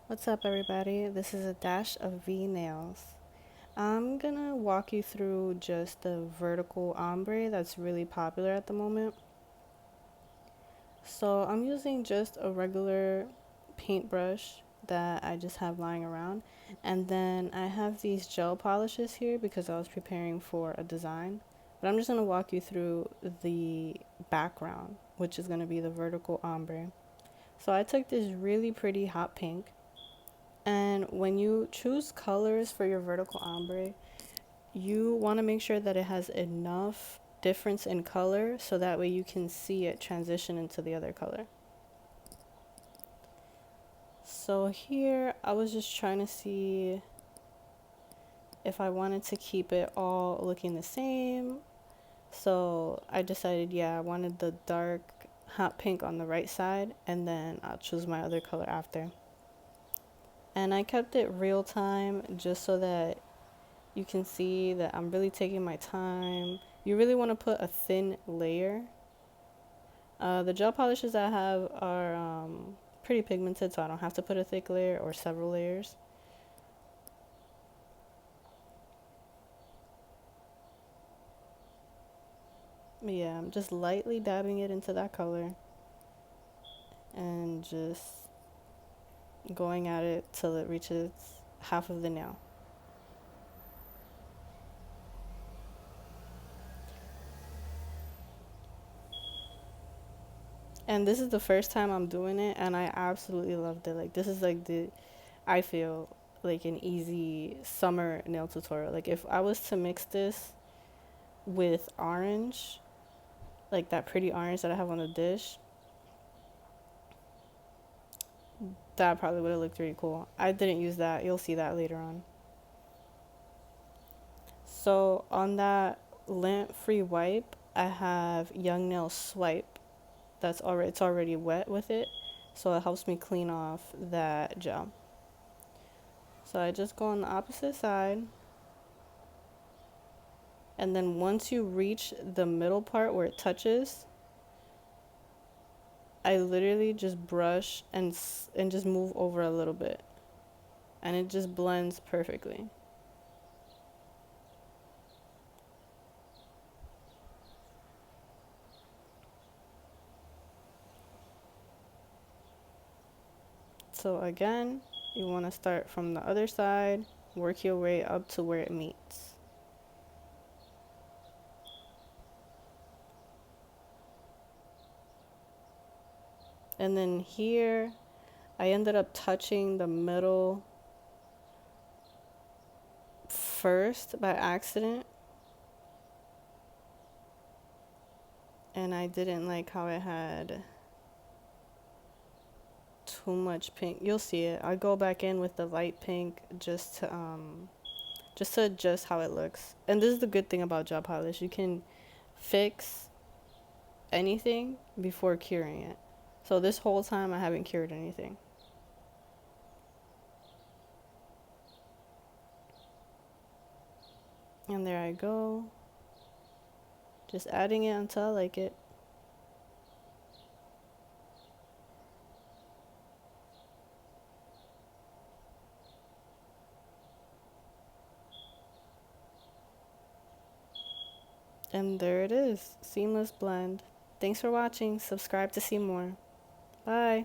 What's up, everybody? This is a dash of V nails. I'm gonna walk you through just the vertical ombre that's really popular at the moment. So I'm using just a regular paintbrush that I just have lying around, and then I have these gel polishes here because I was preparing for a design. But I'm just gonna walk you through the background, which is gonna be the vertical ombre. So I took this really pretty hot pink. And when you choose colors for your vertical ombre, you want to make sure that it has enough difference in color so that way you can see it transition into the other color. So here I was just trying to see if I wanted to keep it all looking the same. So I decided, yeah, I wanted the dark hot pink on the right side, and then I'll choose my other color after. And I kept it real time just so that you can see that I'm really taking my time. You really want to put a thin layer. The gel polishes I have are pretty pigmented, so I don't have to put a thick layer or several layers. But yeah, I'm just lightly dabbing it into that color and just going at it till it reaches half of the nail. And this is the first time I'm doing it, and I absolutely loved it. Like, this is like I feel like an easy summer nail tutorial. Like, if I was to mix this with orange, like that pretty orange that I have on the dish, that probably would have looked really cool. I didn't use that. You'll see that later on. So on that lint-free wipe, I have Young Nail Swipe. It's already wet with it, so it helps me clean off that gel. So I just go on the opposite side, and then once you reach the middle part where it touches, I literally just brush and just move over a little bit, and it just blends perfectly. So again, you want to start from the other side, work your way up to where it meets. And then here, I ended up touching the middle first by accident. And I didn't like how it had too much pink. You'll see it. I go back in with the light pink just to adjust how it looks. And this is the good thing about gel polish. You can fix anything before curing it. So this whole time I haven't cured anything. And there I go. Just adding it until I like it. And there it is. Seamless blend. Thanks for watching. Subscribe to see more. Bye.